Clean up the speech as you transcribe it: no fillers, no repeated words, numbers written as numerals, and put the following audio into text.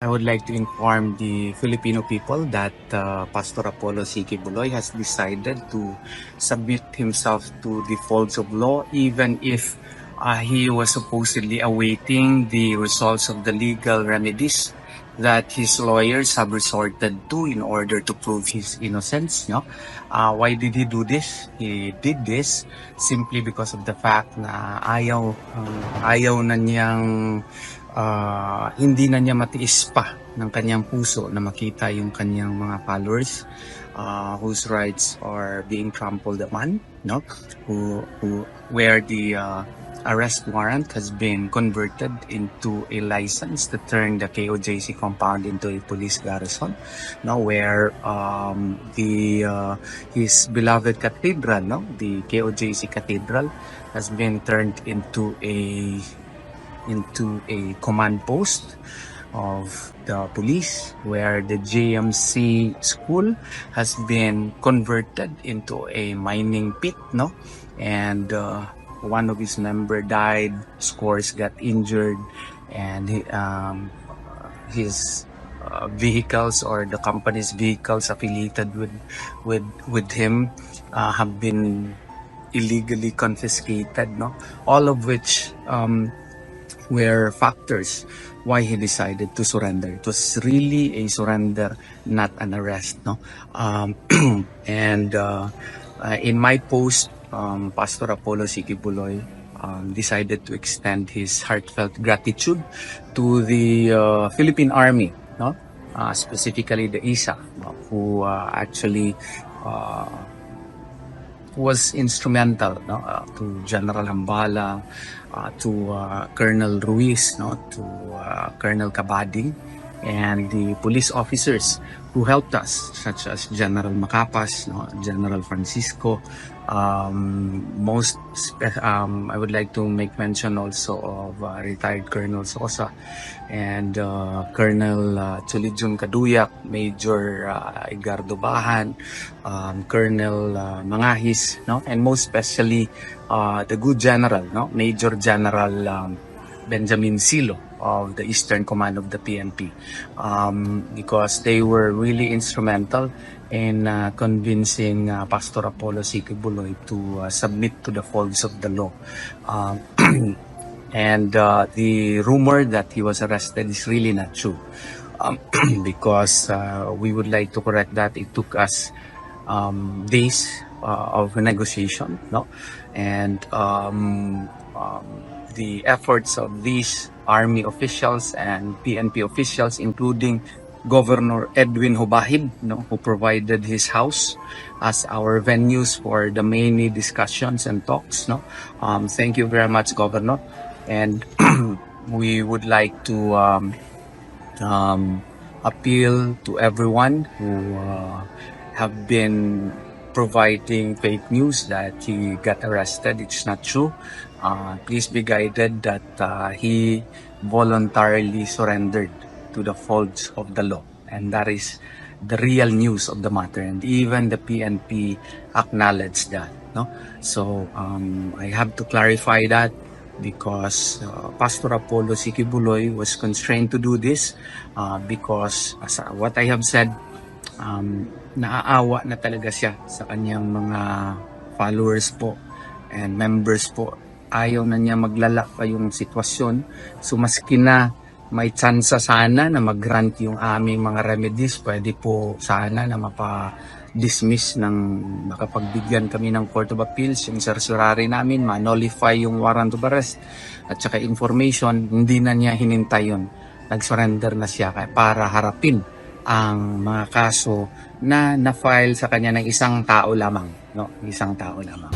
I would like to inform the Filipino people that Pastor Apollo C. Kibuloy has decided to submit himself to the folds of law, even if he was supposedly awaiting the results of the legal remedies that his lawyers have resorted to in order to prove his innocence. No? Why did he do this? He did this simply because of the fact na ayaw na niyang hindi na niya matiis pa ng kanyang puso na makita yung kanyang mga followers whose rights are being trampled upon, no? Where the arrest warrant has been converted into a license to turn the KOJC compound into a police garrison, no? Where his beloved cathedral, no? The KOJC cathedral has been turned into a command post of the police, where the JMC school has been converted into a mining pit, no? And one of his members died, scores got injured, and his vehicles, or the company's vehicles affiliated with him, have been illegally confiscated, no? All of which were factors why he decided to surrender. It was really a surrender, not an arrest, no? And in my post, Pastor Apollo C. Kibuloy decided to extend his heartfelt gratitude to the Philippine Army, no? Specifically the ISA, who actually was instrumental, no? To General Hambala, to Colonel Ruiz, no? To Colonel Cabading, and the police officers who helped us, such as General Macapas, no? General Francisco. I would like to make mention also of retired Colonel Sosa and Colonel Chulijun Kaduyak, Major Edgardo Bahan, Colonel Mangahis, no? And most especially the good general, no? Major General Benjamin Silo of the Eastern Command of the PNP, because they were really instrumental in convincing Pastor Apollo C. Kibuloy to submit to the folds of the law. And the rumor that he was arrested is really not true, because we would like to correct that. It took us days of negotiation, no? And the efforts of these army officials and PNP officials, including Governor Edwin Hobahib, no, who provided his house as our venues for the many discussions and talks, no. Thank you very much, Governor. And we would like to appeal to everyone who have been providing fake news that he got arrested. It's not true. Please be guided that he voluntarily surrendered to the folds of the law, and that is the real news of the matter, and even the PNP acknowledged that, no? So I have to clarify that, because Pastor Apollo C. Kibuloy was constrained to do this because, as what I have said, naaawa na talaga siya sa kanyang mga followers po and members po. Ayaw na niya maglala pa yung sitwasyon. So maski na may tsansa sana na mag-grant yung aming mga remedies, pwede po sana na mapa-dismiss ng makapagbigyan kami ng Court of Appeals, yung certiorari namin, ma-nullify yung warrant of arrest at saka information. Hindi na niya hinintay yun. Nag-surrender na siya para harapin ang mga kaso na na-file sa kanya ng isang tao lamang, no? Isang tao lamang.